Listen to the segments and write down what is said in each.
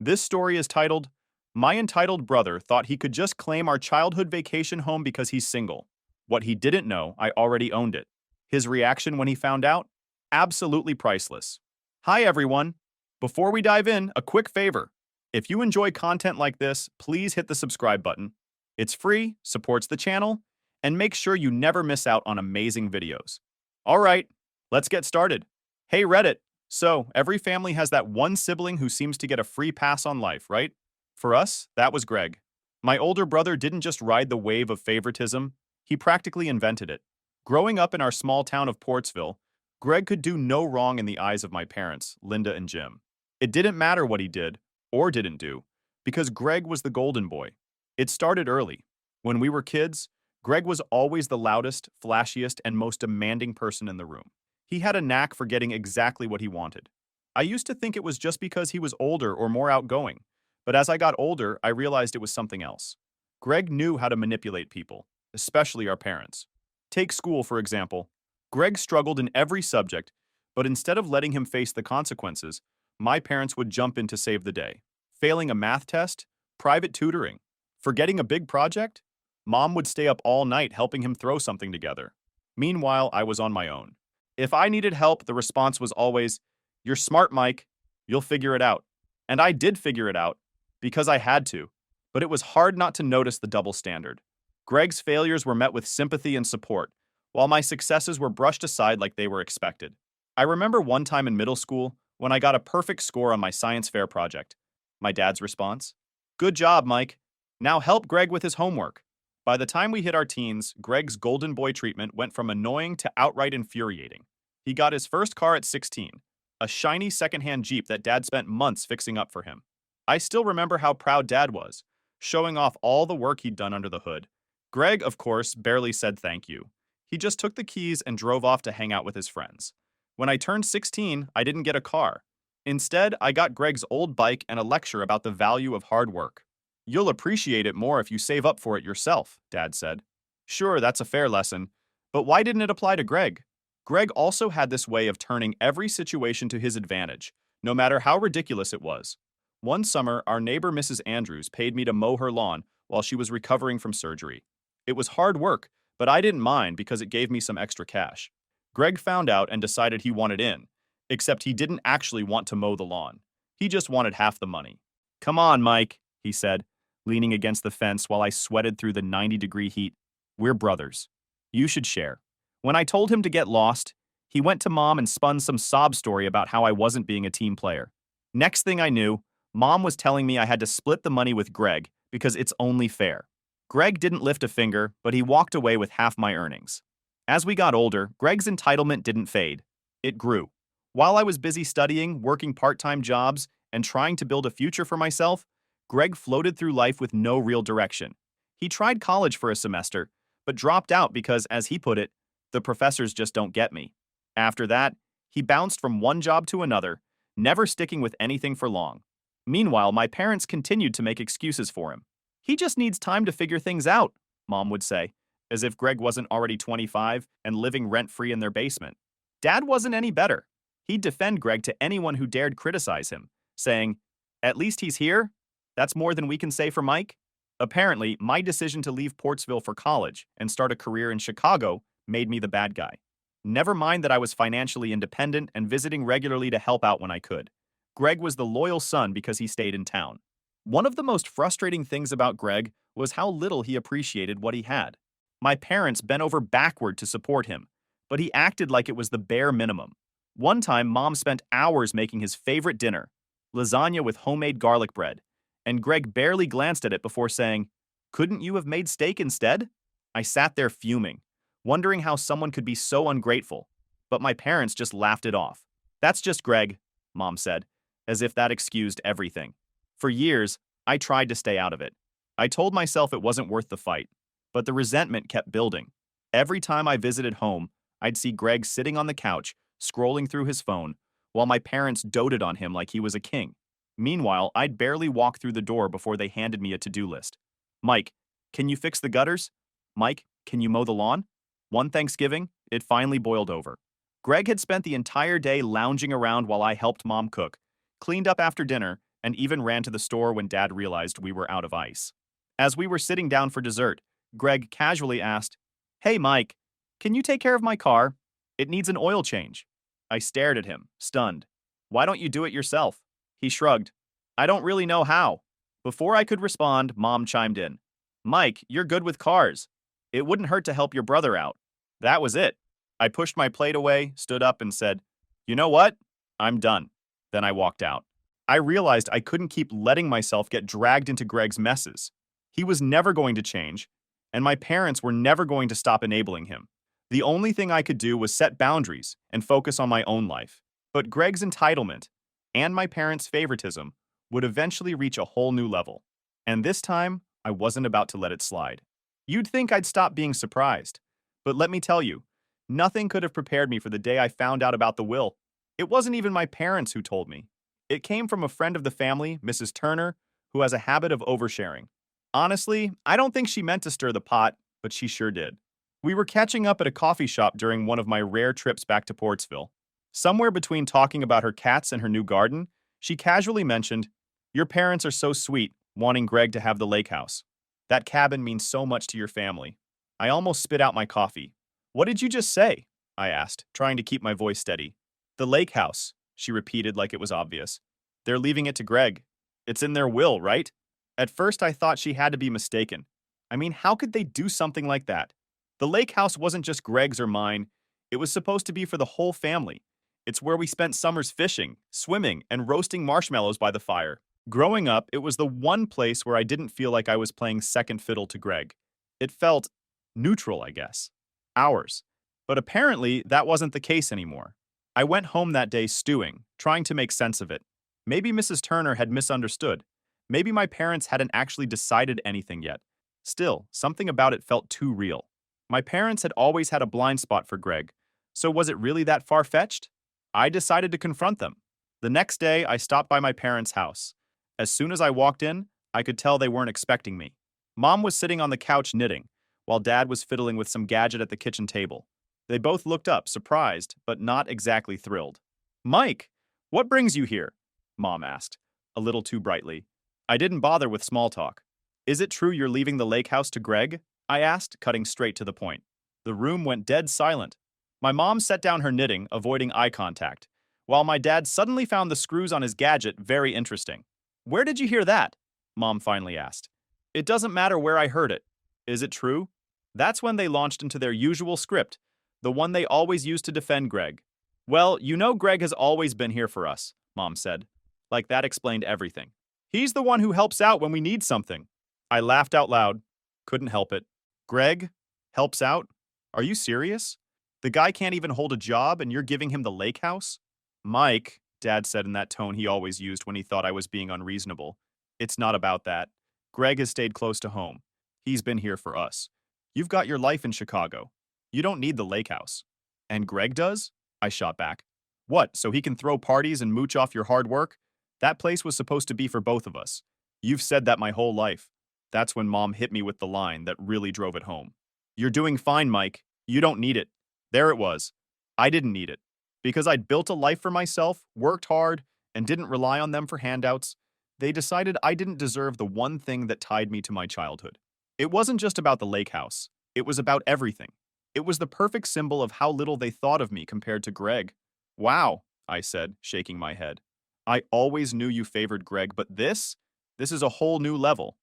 This story is titled, My Entitled Brother Thought He Could Just Claim Our Childhood Vacation Home Because He's Single. What he didn't know, I already owned it. His reaction when he found out? Absolutely priceless. Hi, everyone. Before we dive in, a quick favor. If you enjoy content like this, please hit the subscribe button. It's free, supports the channel, and make sure you never miss out on amazing videos. All right, let's get started. Hey, Reddit. So, every family has that one sibling who seems to get a free pass on life, right? For us, that was Greg. My older brother didn't just ride the wave of favoritism, he practically invented it. Growing up in our small town of Portsville, Greg could do no wrong in the eyes of my parents, Linda and Jim. It didn't matter what he did, or didn't do, because Greg was the golden boy. It started early. When we were kids, Greg was always the loudest, flashiest, and most demanding person in the room. He had a knack for getting exactly what he wanted. I used to think it was just because he was older or more outgoing, but as I got older, I realized it was something else. Greg knew how to manipulate people, especially our parents. Take school, for example. Greg struggled in every subject, but instead of letting him face the consequences, my parents would jump in to save the day. Failing a math test, private tutoring. Forgetting a big project, Mom would stay up all night helping him throw something together. Meanwhile, I was on my own. If I needed help, the response was always, "You're smart, Mike. You'll figure it out." And I did figure it out, because I had to. But it was hard not to notice the double standard. Greg's failures were met with sympathy and support, while my successes were brushed aside like they were expected. I remember one time in middle school when I got a perfect score on my science fair project. My dad's response? "Good job, Mike. Now help Greg with his homework." By the time we hit our teens, Greg's golden boy treatment went from annoying to outright infuriating. He got his first car at 16, a shiny secondhand Jeep that Dad spent months fixing up for him. I still remember how proud Dad was, showing off all the work he'd done under the hood. Greg, of course, barely said thank you. He just took the keys and drove off to hang out with his friends. When I turned 16, I didn't get a car. Instead, I got Greg's old bike and a lecture about the value of hard work. "You'll appreciate it more if you save up for it yourself," Dad said. Sure, that's a fair lesson, but why didn't it apply to Greg? Greg also had this way of turning every situation to his advantage, no matter how ridiculous it was. One summer, our neighbor Mrs. Andrews paid me to mow her lawn while she was recovering from surgery. It was hard work, but I didn't mind because it gave me some extra cash. Greg found out and decided he wanted in, except he didn't actually want to mow the lawn. He just wanted half the money. "Come on, Mike," he said, leaning against the fence while I sweated through the 90-degree heat. "We're brothers. You should share." When I told him to get lost, he went to Mom and spun some sob story about how I wasn't being a team player. Next thing I knew, Mom was telling me I had to split the money with Greg because it's only fair. Greg didn't lift a finger, but he walked away with half my earnings. As we got older, Greg's entitlement didn't fade. It grew. While I was busy studying, working part-time jobs, and trying to build a future for myself, Greg floated through life with no real direction. He tried college for a semester, but dropped out because, as he put it, "the professors just don't get me." After that, he bounced from one job to another, never sticking with anything for long. Meanwhile, my parents continued to make excuses for him. "He just needs time to figure things out," Mom would say, as if Greg wasn't already 25 and living rent-free in their basement. Dad wasn't any better. He'd defend Greg to anyone who dared criticize him, saying, "At least he's here? That's more than we can say for Mike." Apparently, my decision to leave Portsville for college and start a career in Chicago made me the bad guy. Never mind that I was financially independent and visiting regularly to help out when I could. Greg was the loyal son because he stayed in town. One of the most frustrating things about Greg was how little he appreciated what he had. My parents bent over backward to support him, but he acted like it was the bare minimum. One time, Mom spent hours making his favorite dinner, lasagna with homemade garlic bread, and Greg barely glanced at it before saying, "Couldn't you have made steak instead?" I sat there fuming, wondering how someone could be so ungrateful, but my parents just laughed it off. "That's just Greg," Mom said, as if that excused everything. For years, I tried to stay out of it. I told myself it wasn't worth the fight, but the resentment kept building. Every time I visited home, I'd see Greg sitting on the couch, scrolling through his phone, while my parents doted on him like he was a king. Meanwhile, I'd barely walk through the door before they handed me a to-do list. "Mike, can you fix the gutters? Mike, can you mow the lawn?" One Thanksgiving, it finally boiled over. Greg had spent the entire day lounging around while I helped Mom cook, cleaned up after dinner, and even ran to the store when Dad realized we were out of ice. As we were sitting down for dessert, Greg casually asked, "Hey, Mike, can you take care of my car? It needs an oil change." I stared at him, stunned. "Why don't you do it yourself?" He shrugged. "I don't really know how." Before I could respond, Mom chimed in. "Mike, you're good with cars. It wouldn't hurt to help your brother out." That was it. I pushed my plate away, stood up, and said, "You know what? I'm done." Then I walked out. I realized I couldn't keep letting myself get dragged into Greg's messes. He was never going to change, and my parents were never going to stop enabling him. The only thing I could do was set boundaries and focus on my own life. But Greg's entitlement and my parents' favoritism would eventually reach a whole new level. And this time, I wasn't about to let it slide. You'd think I'd stop being surprised. But let me tell you, nothing could have prepared me for the day I found out about the will. It wasn't even my parents who told me. It came from a friend of the family, Mrs. Turner, who has a habit of oversharing. Honestly, I don't think she meant to stir the pot, but she sure did. We were catching up at a coffee shop during one of my rare trips back to Portsville. Somewhere between talking about her cats and her new garden, she casually mentioned, "Your parents are so sweet, wanting Greg to have the lake house. That cabin means so much to your family." I almost spit out my coffee. "What did you just say?" I asked, trying to keep my voice steady. "The lake house," she repeated like it was obvious. "They're leaving it to Greg. It's in their will, right?" At first, I thought she had to be mistaken. I mean, how could they do something like that? The lake house wasn't just Greg's or mine. It was supposed to be for the whole family. It's where we spent summers fishing, swimming, and roasting marshmallows by the fire. Growing up, it was the one place where I didn't feel like I was playing second fiddle to Greg. It felt neutral, I guess. Ours. But apparently, that wasn't the case anymore. I went home that day stewing, trying to make sense of it. Maybe Mrs. Turner had misunderstood. Maybe my parents hadn't actually decided anything yet. Still, something about it felt too real. My parents had always had a blind spot for Greg, so was it really that far-fetched? I decided to confront them. The next day, I stopped by my parents' house. As soon as I walked in, I could tell they weren't expecting me. Mom was sitting on the couch knitting, while Dad was fiddling with some gadget at the kitchen table. They both looked up, surprised, but not exactly thrilled. "Mike, what brings you here?" Mom asked, a little too brightly. I didn't bother with small talk. "Is it true you're leaving the lake house to Greg?" I asked, cutting straight to the point. The room went dead silent. My mom set down her knitting, avoiding eye contact, while my dad suddenly found the screws on his gadget very interesting. "Where did you hear that?" Mom finally asked. "It doesn't matter where I heard it. Is it true?" That's when they launched into their usual script, the one they always use to defend Greg. "Well, you know Greg has always been here for us," Mom said. Like that explained everything. "He's the one who helps out when we need something." I laughed out loud. Couldn't help it. "Greg? Helps out? Are you serious? The guy can't even hold a job and you're giving him the lake house?" "Mike," Dad said in that tone he always used when he thought I was being unreasonable. "It's not about that. Greg has stayed close to home. He's been here for us. You've got your life in Chicago. You don't need the lake house." "And Greg does?" I shot back. "What, so he can throw parties and mooch off your hard work? That place was supposed to be for both of us. You've said that my whole life." That's when Mom hit me with the line that really drove it home. "You're doing fine, Mike. You don't need it." There it was. I didn't need it. Because I'd built a life for myself, worked hard, and didn't rely on them for handouts, they decided I didn't deserve the one thing that tied me to my childhood. It wasn't just about the lake house. It was about everything. It was the perfect symbol of how little they thought of me compared to Greg. "Wow," I said, shaking my head. "I always knew you favored Greg, but this is a whole new level."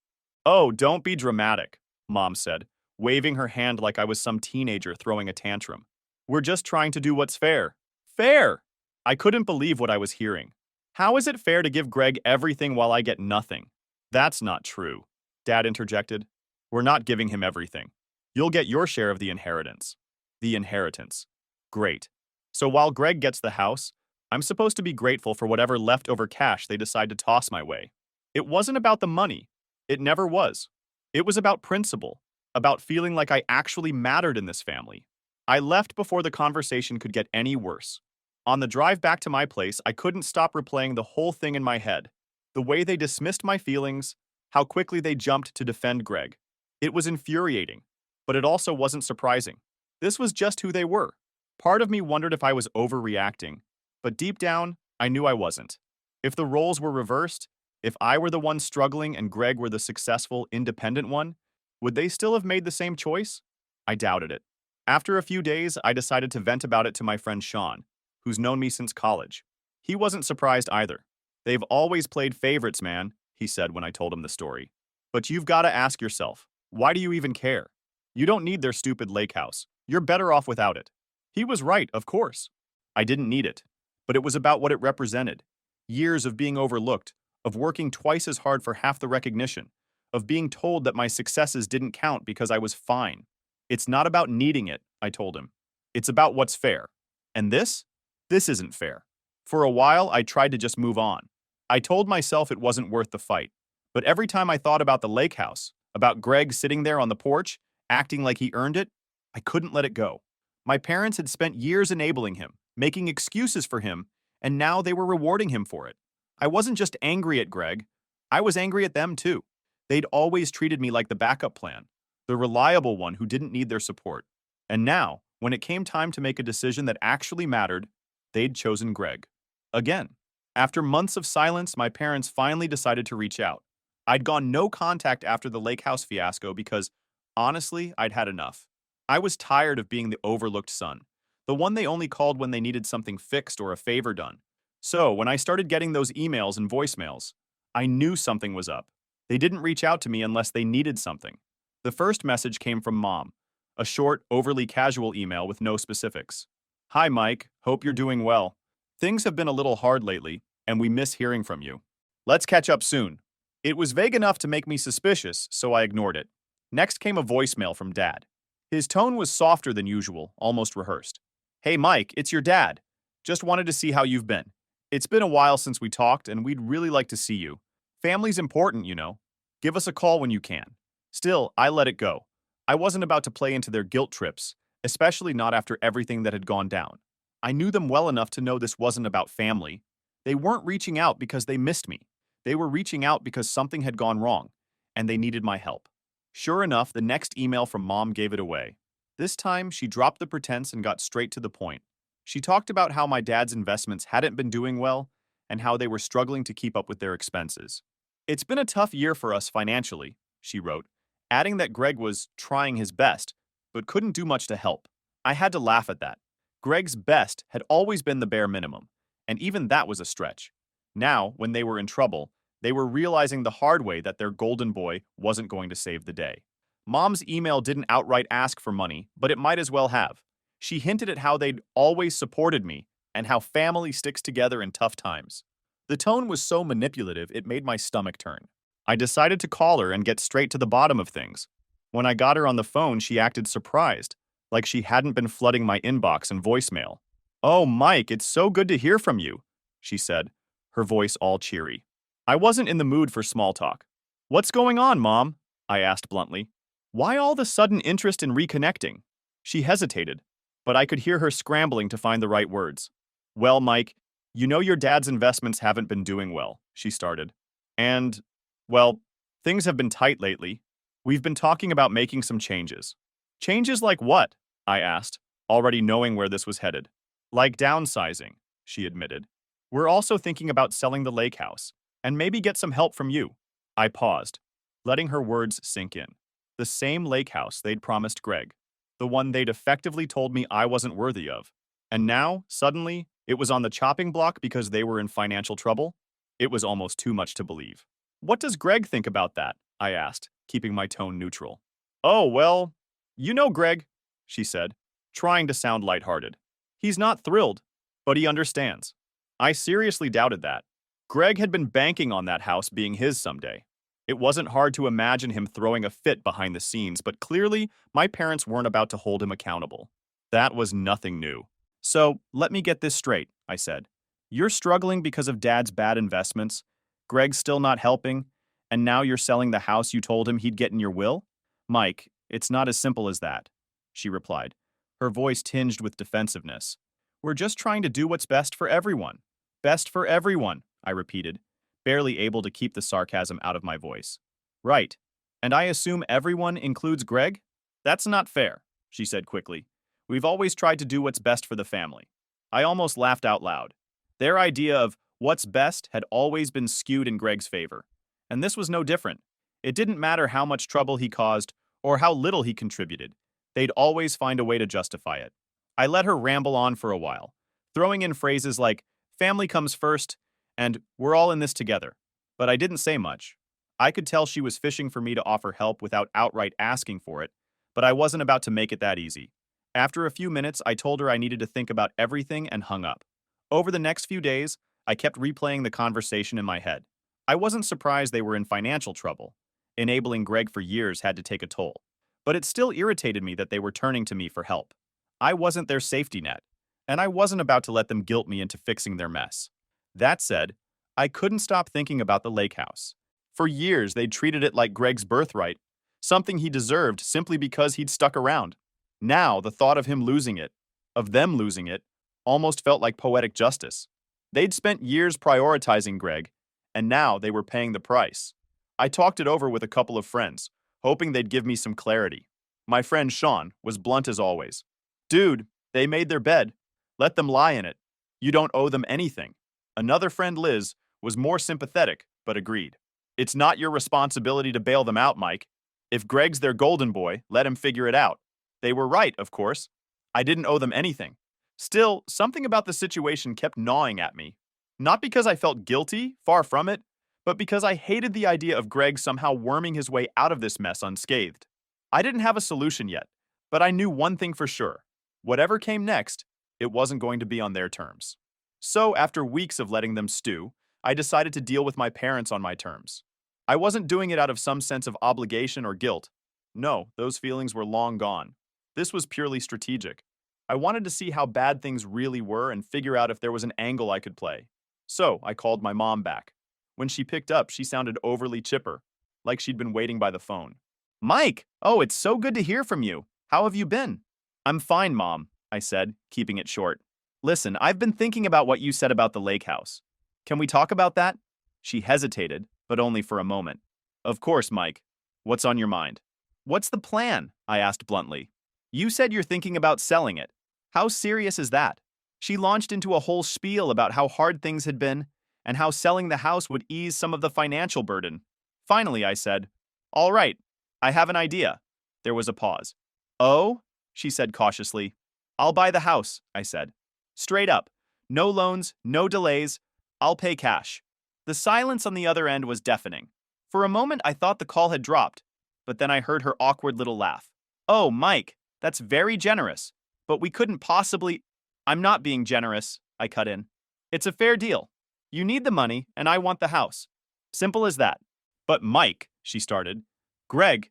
"Oh, don't be dramatic," Mom said, waving her hand like I was some teenager throwing a tantrum. "We're just trying to do what's fair." Fair! I couldn't believe what I was hearing. How is it fair to give Greg everything while I get nothing? "That's not true," Dad interjected. "We're not giving him everything. You'll get your share of the inheritance." The inheritance. Great. So while Greg gets the house, I'm supposed to be grateful for whatever leftover cash they decide to toss my way. It wasn't about the money. It never was. It was about principle, about feeling like I actually mattered in this family. I left before the conversation could get any worse. On the drive back to my place, I couldn't stop replaying the whole thing in my head. The way they dismissed my feelings, how quickly they jumped to defend Greg. It was infuriating, but it also wasn't surprising. This was just who they were. Part of me wondered if I was overreacting, but deep down, I knew I wasn't. If the roles were reversed, If I were the one struggling and Greg were the successful, independent one, would they still have made the same choice? I doubted it. After a few days, I decided to vent about it to my friend Sean, who's known me since college. He wasn't surprised either. They've always played favorites, man, he said when I told him the story. But you've got to ask yourself, why do you even care? You don't need their stupid lake house. You're better off without it. He was right, of course. I didn't need it. But it was about what it represented. Years of being overlooked, of working twice as hard for half the recognition, of being told that my successes didn't count because I was fine. It's not about needing it, I told him. It's about what's fair. And this? This isn't fair. For a while, I tried to just move on. I told myself it wasn't worth the fight. But every time I thought about the lake house, about Greg sitting there on the porch, acting like he earned it, I couldn't let it go. My parents had spent years enabling him, making excuses for him, and now they were rewarding him for it. I wasn't just angry at Greg, I was angry at them too. They'd always treated me like the backup plan, the reliable one who didn't need their support. And now, when it came time to make a decision that actually mattered, they'd chosen Greg. Again. After months of silence, my parents finally decided to reach out. I'd gone no contact after the lake house fiasco because, honestly, I'd had enough. I was tired of being the overlooked son, the one they only called when they needed something fixed or a favor done. So, when I started getting those emails and voicemails, I knew something was up. They didn't reach out to me unless they needed something. The first message came from Mom, a short, overly casual email with no specifics. Hi, Mike. Hope you're doing well. Things have been a little hard lately, and we miss hearing from you. Let's catch up soon. It was vague enough to make me suspicious, so I ignored it. Next came a voicemail from Dad. His tone was softer than usual, almost rehearsed. Hey, Mike, it's your dad. Just wanted to see how you've been. It's been a while since we talked, and we'd really like to see you. Family's important, you know. Give us a call when you can. Still, I let it go. I wasn't about to play into their guilt trips, especially not after everything that had gone down. I knew them well enough to know this wasn't about family. They weren't reaching out because they missed me. They were reaching out because something had gone wrong, and they needed my help. Sure enough, the next email from Mom gave it away. This time, she dropped the pretense and got straight to the point. She talked about how my dad's investments hadn't been doing well and how they were struggling to keep up with their expenses. It's been a tough year for us financially, she wrote, adding that Greg was trying his best, but couldn't do much to help. I had to laugh at that. Greg's best had always been the bare minimum, and even that was a stretch. Now, when they were in trouble, they were realizing the hard way that their golden boy wasn't going to save the day. Mom's email didn't outright ask for money, but it might as well have. She hinted at how they'd always supported me and how family sticks together in tough times. The tone was so manipulative it made my stomach turn. I decided to call her and get straight to the bottom of things. When I got her on the phone, she acted surprised, like she hadn't been flooding my inbox and voicemail. "Oh, Mike, it's so good to hear from you," she said, her voice all cheery. I wasn't in the mood for small talk. "What's going on, Mom?" I asked bluntly. "Why all the sudden interest in reconnecting?" She hesitated, but I could hear her scrambling to find the right words. "Well, Mike, you know your dad's investments haven't been doing well," she started. "And, well, things have been tight lately. We've been talking about making some changes." "Changes like what?" I asked, already knowing where this was headed. "Like downsizing," she admitted. "We're also thinking about selling the lake house, and maybe get some help from you." I paused, letting her words sink in. The same lake house they'd promised Greg. The one they'd effectively told me I wasn't worthy of. And now, suddenly, it was on the chopping block because they were in financial trouble? It was almost too much to believe. "What does Greg think about that?" I asked, keeping my tone neutral. "Oh, well, you know Greg," she said, trying to sound lighthearted. "He's not thrilled, but he understands." I seriously doubted that. Greg had been banking on that house being his someday. It wasn't hard to imagine him throwing a fit behind the scenes, but clearly, my parents weren't about to hold him accountable. That was nothing new. "So, let me get this straight," I said. "You're struggling because of Dad's bad investments, Greg's still not helping, and now you're selling the house you told him he'd get in your will?" "Mike, it's not as simple as that," she replied, her voice tinged with defensiveness. "We're just trying to do what's best for everyone." "Best for everyone," I repeated, barely able to keep the sarcasm out of my voice. "Right. And I assume everyone includes Greg?" "That's not fair," she said quickly. "We've always tried to do what's best for the family." I almost laughed out loud. Their idea of What's best had always been skewed in Greg's favor. And this was no different. It didn't matter how much trouble he caused or how little he contributed. They'd always find a way to justify it. I let her ramble on for a while, throwing in phrases like, family comes first, and we're all in this together. But I didn't say much. I could tell she was fishing for me to offer help without outright asking for it, but I wasn't about to make it that easy. After a few minutes, I told her I needed to think about everything and hung up. Over the next few days, I kept replaying the conversation in my head. I wasn't surprised they were in financial trouble. Enabling Greg for years had to take a toll. But it still irritated me that they were turning to me for help. I wasn't their safety net, and I wasn't about to let them guilt me into fixing their mess. That said, I couldn't stop thinking about the lake house. For years, they'd treated it like Greg's birthright, something he deserved simply because he'd stuck around. Now, the thought of him losing it, of them losing it, almost felt like poetic justice. They'd spent years prioritizing Greg, and now they were paying the price. I talked it over with a couple of friends, hoping they'd give me some clarity. My friend Sean was blunt as always. Dude, they made their bed. Let them lie in it. You don't owe them anything. Another friend, Liz, was more sympathetic, but agreed. It's not your responsibility to bail them out, Mike. If Greg's their golden boy, let him figure it out. They were right, of course. I didn't owe them anything. Still, something about the situation kept gnawing at me. Not because I felt guilty, far from it, but because I hated the idea of Greg somehow worming his way out of this mess unscathed. I didn't have a solution yet, but I knew one thing for sure. Whatever came next, it wasn't going to be on their terms. So, after weeks of letting them stew, I decided to deal with my parents on my terms. I wasn't doing it out of some sense of obligation or guilt. No, those feelings were long gone. This was purely strategic. I wanted to see how bad things really were and figure out if there was an angle I could play. So, I called my mom back. When she picked up, she sounded overly chipper, like she'd been waiting by the phone. Mike! Oh, it's so good to hear from you. How have you been? I'm fine, Mom, I said, keeping it short. Listen, I've been thinking about what you said about the lake house. Can we talk about that? She hesitated, but only for a moment. Of course, Mike. What's on your mind? What's the plan? I asked bluntly. You said you're thinking about selling it. How serious is that? She launched into a whole spiel about how hard things had been and how selling the house would ease some of the financial burden. Finally, I said, all right, I have an idea. There was a pause. Oh? She said cautiously. I'll buy the house, I said. Straight up. No loans, no delays. I'll pay cash. The silence on the other end was deafening. For a moment, I thought the call had dropped, but then I heard her awkward little laugh. Oh, Mike, that's very generous, but we couldn't possibly. I'm not being generous, I cut in. It's a fair deal. You need the money, and I want the house. Simple as that. But Mike, she started. Greg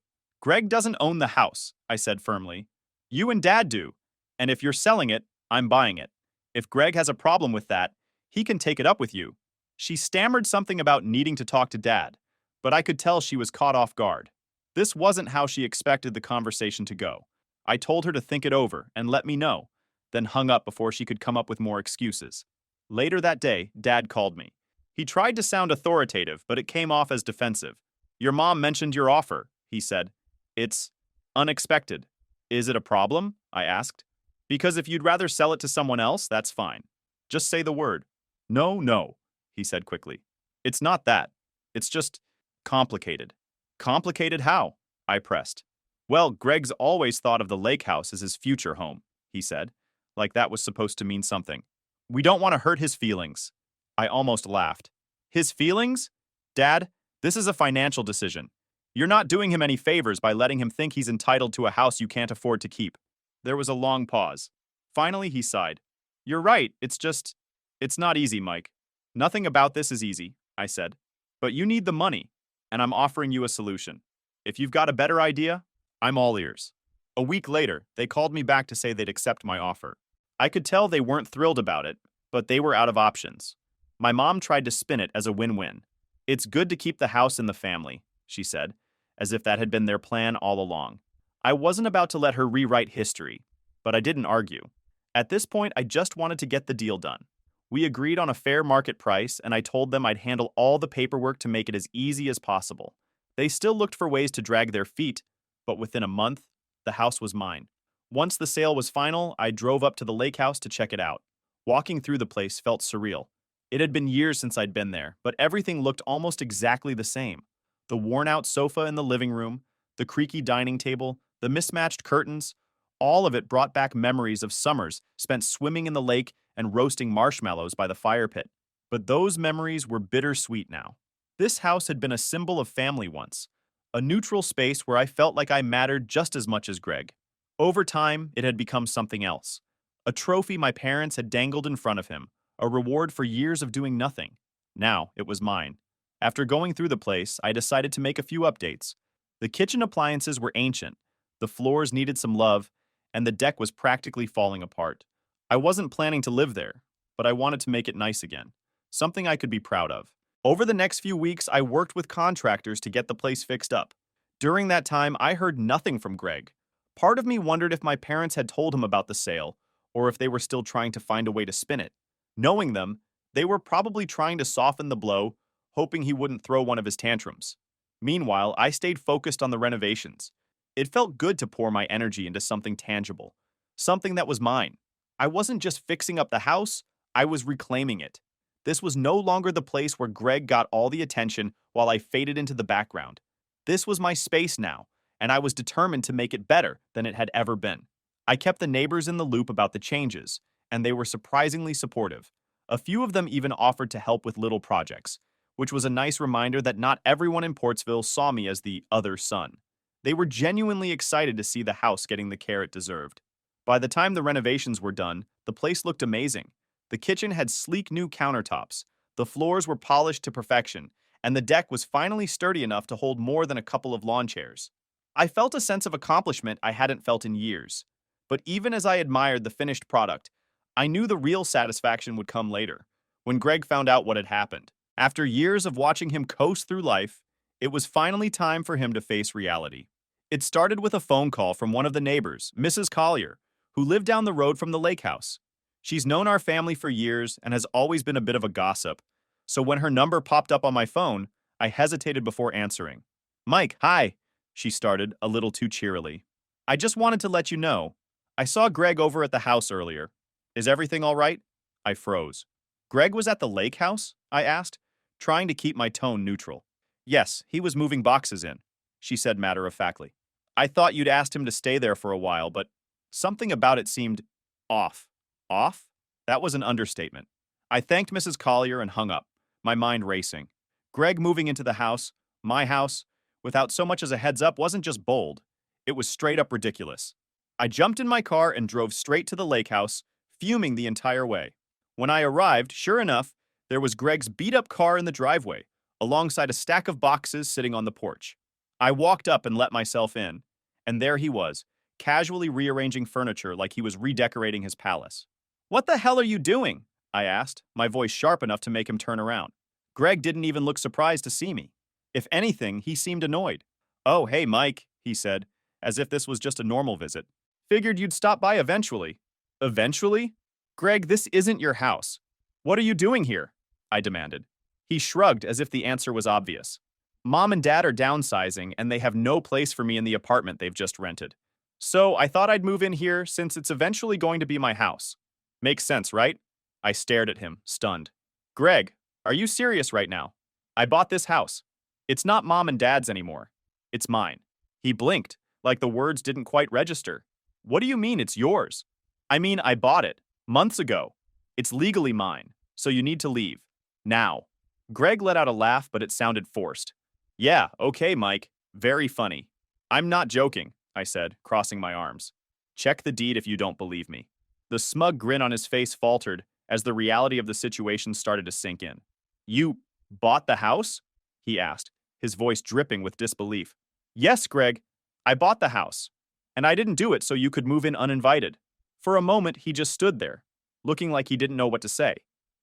doesn't own the house, I said firmly. You and Dad do, and if you're selling it, I'm buying it. If Greg has a problem with that, he can take it up with you. She stammered something about needing to talk to Dad, but I could tell she was caught off guard. This wasn't how she expected the conversation to go. I told her to think it over and let me know, then hung up before she could come up with more excuses. Later that day, Dad called me. He tried to sound authoritative, but it came off as defensive. Your mom mentioned your offer, he said. It's unexpected. Is it a problem? I asked. Because if you'd rather sell it to someone else, that's fine. Just say the word. No, he said quickly. It's not that. It's just complicated. Complicated how? I pressed. Well, Greg's always thought of the lake house as his future home, he said, like that was supposed to mean something. We don't want to hurt his feelings. I almost laughed. His feelings? Dad, this is a financial decision. You're not doing him any favors by letting him think he's entitled to a house you can't afford to keep. There was a long pause. Finally, he sighed. You're right, it's not easy, Mike. Nothing about this is easy, I said. But you need the money, and I'm offering you a solution. If you've got a better idea, I'm all ears. A week later, they called me back to say they'd accept my offer. I could tell they weren't thrilled about it, but they were out of options. My mom tried to spin it as a win-win. It's good to keep the house in the family, she said, as if that had been their plan all along. I wasn't about to let her rewrite history, but I didn't argue. At this point, I just wanted to get the deal done. We agreed on a fair market price, and I told them I'd handle all the paperwork to make it as easy as possible. They still looked for ways to drag their feet, but within a month, the house was mine. Once the sale was final, I drove up to the lake house to check it out. Walking through the place felt surreal. It had been years since I'd been there, but everything looked almost exactly the same. The worn-out sofa in the living room, the creaky dining table, the mismatched curtains, all of it brought back memories of summers spent swimming in the lake and roasting marshmallows by the fire pit. But those memories were bittersweet now. This house had been a symbol of family once, a neutral space where I felt like I mattered just as much as Greg. Over time, it had become something else. A trophy my parents had dangled in front of him, a reward for years of doing nothing. Now it was mine. After going through the place, I decided to make a few updates. The kitchen appliances were ancient, the floors needed some love, and the deck was practically falling apart. I wasn't planning to live there, but I wanted to make it nice again, something I could be proud of. Over the next few weeks, I worked with contractors to get the place fixed up. During that time, I heard nothing from Greg. Part of me wondered if my parents had told him about the sale, or if they were still trying to find a way to spin it. Knowing them, they were probably trying to soften the blow, hoping he wouldn't throw one of his tantrums. Meanwhile, I stayed focused on the renovations. It felt good to pour my energy into something tangible, something that was mine. I wasn't just fixing up the house, I was reclaiming it. This was no longer the place where Greg got all the attention while I faded into the background. This was my space now, and I was determined to make it better than it had ever been. I kept the neighbors in the loop about the changes, and they were surprisingly supportive. A few of them even offered to help with little projects, which was a nice reminder that not everyone in Portsville saw me as the other son. They were genuinely excited to see the house getting the care it deserved. By the time the renovations were done, the place looked amazing. The kitchen had sleek new countertops, the floors were polished to perfection, and the deck was finally sturdy enough to hold more than a couple of lawn chairs. I felt a sense of accomplishment I hadn't felt in years. But even as I admired the finished product, I knew the real satisfaction would come later, when Greg found out what had happened. After years of watching him coast through life, it was finally time for him to face reality. It started with a phone call from one of the neighbors, Mrs. Collier, who lived down the road from the lake house. She's known our family for years and has always been a bit of a gossip, so when her number popped up on my phone, I hesitated before answering. "Mike, hi," she started, a little too cheerily. "I just wanted to let you know. I saw Greg over at the house earlier. Is everything all right?" I froze. "Greg was at the lake house?" I asked, trying to keep my tone neutral. "Yes, he was moving boxes in," she said matter-of-factly. "I thought you'd asked him to stay there for a while, but something about it seemed off." Off? That was an understatement. I thanked Mrs. Collier and hung up, my mind racing. Greg moving into the house, my house, without so much as a heads up wasn't just bold. It was straight up ridiculous. I jumped in my car and drove straight to the lake house, fuming the entire way. When I arrived, sure enough, there was Greg's beat-up car in the driveway, alongside a stack of boxes sitting on the porch. I walked up and let myself in, and there he was, casually rearranging furniture like he was redecorating his palace. "What the hell are you doing?" I asked, my voice sharp enough to make him turn around. Greg didn't even look surprised to see me. If anything, he seemed annoyed. "Oh, hey, Mike," he said, as if this was just a normal visit. "Figured you'd stop by eventually." "Eventually? Greg, this isn't your house. What are you doing here?" I demanded. He shrugged as if the answer was obvious. "Mom and Dad are downsizing, and they have no place for me in the apartment they've just rented. So I thought I'd move in here since it's eventually going to be my house. Makes sense, right?" I stared at him, stunned. "Greg, are you serious right now? I bought this house. It's not Mom and Dad's anymore. It's mine." He blinked, like the words didn't quite register. "What do you mean it's yours?" "I mean, I bought it. Months ago. It's legally mine, so you need to leave. Now." Greg let out a laugh, but it sounded forced. "Yeah, okay, Mike. Very funny. I'm not joking," I said, crossing my arms. "Check the deed if you don't believe me." The smug grin on his face faltered as the reality of the situation started to sink in. "You bought the house?" he asked, his voice dripping with disbelief. "Yes, Greg. I bought the house. And I didn't do it so you could move in uninvited." For a moment, he just stood there, looking like he didn't know what to say.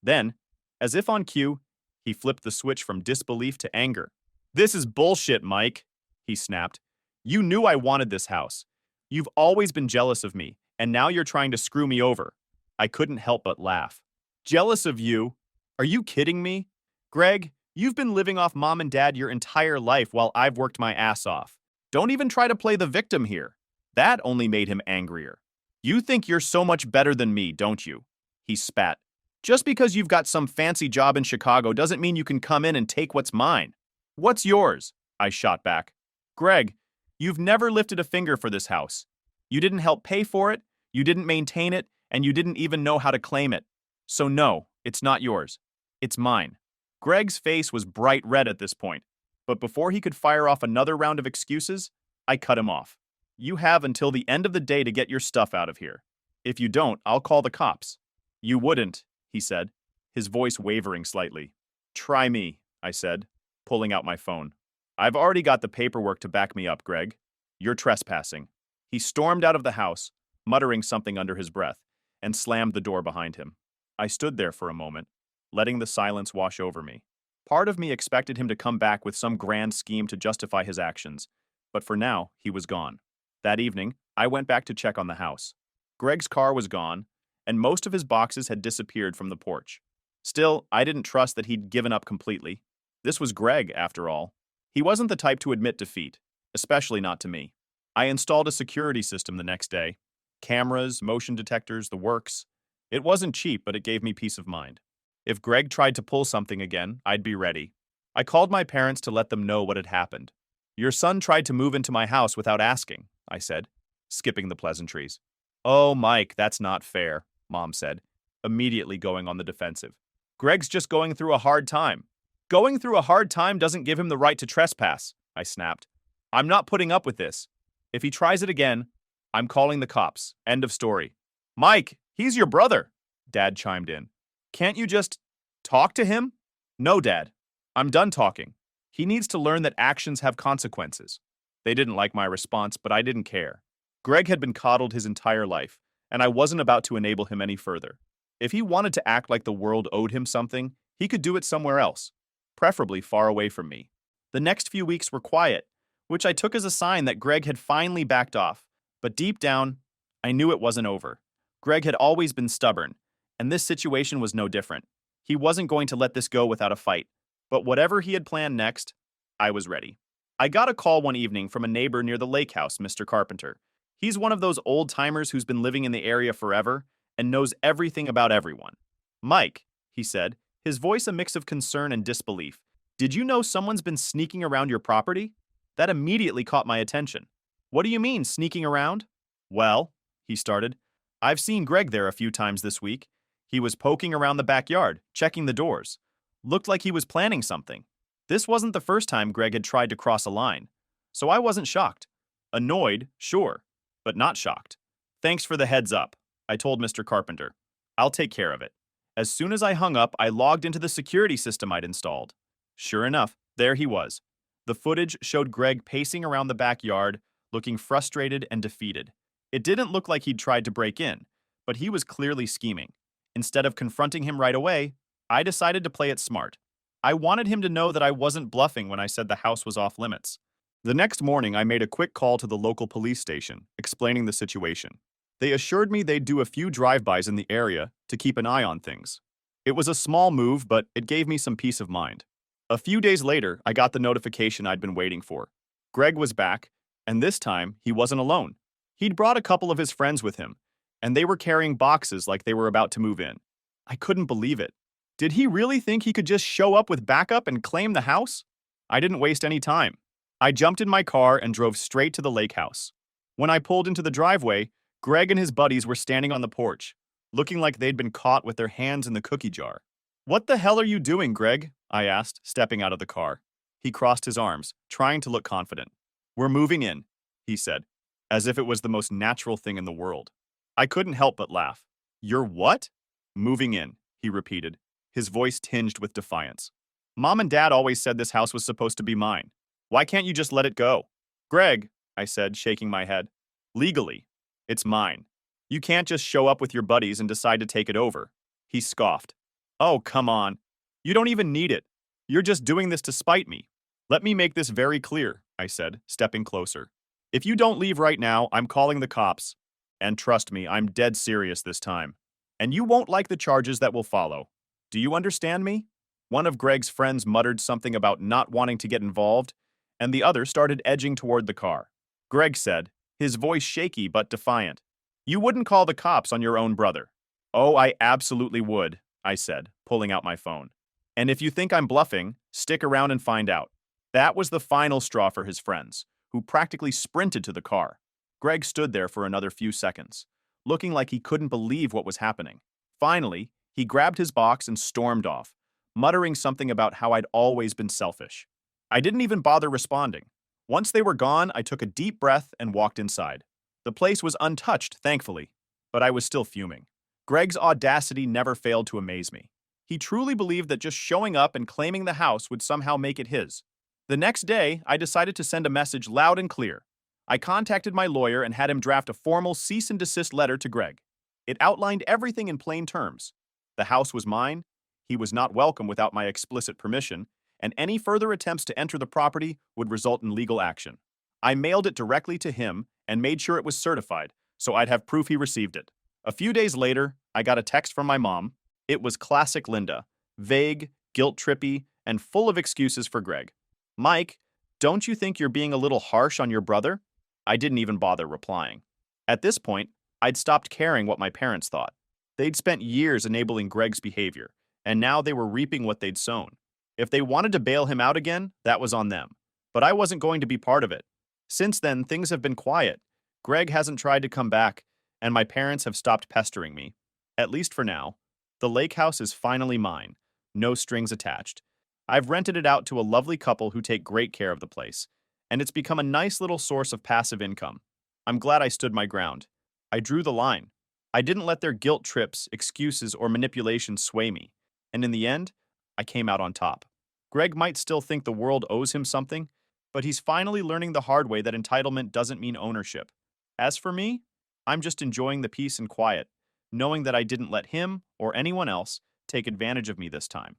Then, as if on cue, he flipped the switch from disbelief to anger. "This is bullshit, Mike," he snapped. "You knew I wanted this house. You've always been jealous of me, and now you're trying to screw me over." I couldn't help but laugh. "Jealous of you? Are you kidding me? Greg, you've been living off Mom and Dad your entire life while I've worked my ass off. Don't even try to play the victim here." That only made him angrier. "You think you're so much better than me, don't you?" he spat. Just because you've got some fancy job in Chicago doesn't mean you can come in and take what's mine. What's yours? I shot back. Greg, you've never lifted a finger for this house. You didn't help pay for it, you didn't maintain it, and you didn't even know how to claim it. So no, it's not yours. It's mine. Greg's face was bright red at this point, but before he could fire off another round of excuses, I cut him off. You have until the end of the day to get your stuff out of here. If you don't, I'll call the cops. You wouldn't, he said, his voice wavering slightly. Try me, I said, pulling out my phone. I've already got the paperwork to back me up, Greg. You're trespassing. He stormed out of the house, muttering something under his breath, and slammed the door behind him. I stood there for a moment, letting the silence wash over me. Part of me expected him to come back with some grand scheme to justify his actions, but for now, he was gone. That evening, I went back to check on the house. Greg's car was gone, and most of his boxes had disappeared from the porch. Still, I didn't trust that he'd given up completely. This was Greg, after all. He wasn't the type to admit defeat, especially not to me. I installed a security system the next day. Cameras, motion detectors, the works. It wasn't cheap, but it gave me peace of mind. If Greg tried to pull something again, I'd be ready. I called my parents to let them know what had happened. Your son tried to move into my house without asking, I said, skipping the pleasantries. Oh, Mike, that's not fair, Mom said, immediately going on the defensive. Greg's just going through a hard time. Going through a hard time doesn't give him the right to trespass, I snapped. I'm not putting up with this. If he tries it again, I'm calling the cops. End of story. Mike, he's your brother, Dad chimed in. Can't you just talk to him? No, Dad. I'm done talking. He needs to learn that actions have consequences. They didn't like my response, but I didn't care. Greg had been coddled his entire life, and I wasn't about to enable him any further. If he wanted to act like the world owed him something, he could do it somewhere else, preferably far away from me. The next few weeks were quiet, which I took as a sign that Greg had finally backed off. But deep down, I knew it wasn't over. Greg had always been stubborn, and this situation was no different. He wasn't going to let this go without a fight. But whatever he had planned next, I was ready. I got a call one evening from a neighbor near the lake house, Mr. Carpenter. He's one of those old-timers who's been living in the area forever and knows everything about everyone. Mike, he said, his voice a mix of concern and disbelief. Did you know someone's been sneaking around your property? That immediately caught my attention. What do you mean, sneaking around? Well, he started, I've seen Greg there a few times this week. He was poking around the backyard, checking the doors. Looked like he was planning something. This wasn't the first time Greg had tried to cross a line, so I wasn't shocked. Annoyed, sure, but not shocked. Thanks for the heads up, I told Mr. Carpenter. I'll take care of it. As soon as I hung up, I logged into the security system I'd installed. Sure enough, there he was. The footage showed Greg pacing around the backyard, looking frustrated and defeated. It didn't look like he'd tried to break in, but he was clearly scheming. Instead of confronting him right away, I decided to play it smart. I wanted him to know that I wasn't bluffing when I said the house was off limits. The next morning, I made a quick call to the local police station, explaining the situation. They assured me they'd do a few drive-bys in the area to keep an eye on things. It was a small move, but it gave me some peace of mind. A few days later, I got the notification I'd been waiting for. Greg was back, and this time, he wasn't alone. He'd brought a couple of his friends with him, and they were carrying boxes like they were about to move in. I couldn't believe it. Did he really think he could just show up with backup and claim the house? I didn't waste any time. I jumped in my car and drove straight to the lake house. When I pulled into the driveway, Greg and his buddies were standing on the porch, looking like they'd been caught with their hands in the cookie jar. What the hell are you doing, Greg? I asked, stepping out of the car. He crossed his arms, trying to look confident. We're moving in, he said, as if it was the most natural thing in the world. I couldn't help but laugh. You're what? Moving in, he repeated, his voice tinged with defiance. Mom and Dad always said this house was supposed to be mine. Why can't you just let it go? Greg, I said, shaking my head. Legally, it's mine. You can't just show up with your buddies and decide to take it over. He scoffed. Oh, come on. You don't even need it. You're just doing this to spite me. Let me make this very clear, I said, stepping closer. If you don't leave right now, I'm calling the cops. And trust me, I'm dead serious this time. And you won't like the charges that will follow. Do you understand me? One of Greg's friends muttered something about not wanting to get involved, and the other started edging toward the car. Greg said, his voice shaky but defiant, You wouldn't call the cops on your own brother. Oh, I absolutely would, I said, pulling out my phone. And if you think I'm bluffing, stick around and find out. That was the final straw for his friends, who practically sprinted to the car. Greg stood there for another few seconds, looking like he couldn't believe what was happening. Finally, he grabbed his box and stormed off, muttering something about how I'd always been selfish. I didn't even bother responding. Once they were gone, I took a deep breath and walked inside. The place was untouched, thankfully, but I was still fuming. Greg's audacity never failed to amaze me. He truly believed that just showing up and claiming the house would somehow make it his. The next day, I decided to send a message loud and clear. I contacted my lawyer and had him draft a formal cease and desist letter to Greg. It outlined everything in plain terms. The house was mine, he was not welcome without my explicit permission, and any further attempts to enter the property would result in legal action. I mailed it directly to him and made sure it was certified, so I'd have proof he received it. A few days later, I got a text from my mom. It was classic Linda, vague, guilt-trippy, and full of excuses for Greg. Mike, don't you think you're being a little harsh on your brother? I didn't even bother replying. At this point, I'd stopped caring what my parents thought. They'd spent years enabling Greg's behavior, and now they were reaping what they'd sown. If they wanted to bail him out again, that was on them. But I wasn't going to be part of it. Since then, things have been quiet. Greg hasn't tried to come back, and my parents have stopped pestering me. At least for now. The lake house is finally mine. No strings attached. I've rented it out to a lovely couple who take great care of the place, and it's become a nice little source of passive income. I'm glad I stood my ground. I drew the line. I didn't let their guilt trips, excuses, or manipulations sway me. And in the end, I came out on top. Greg might still think the world owes him something, but he's finally learning the hard way that entitlement doesn't mean ownership. As for me, I'm just enjoying the peace and quiet, knowing that I didn't let him or anyone else take advantage of me this time.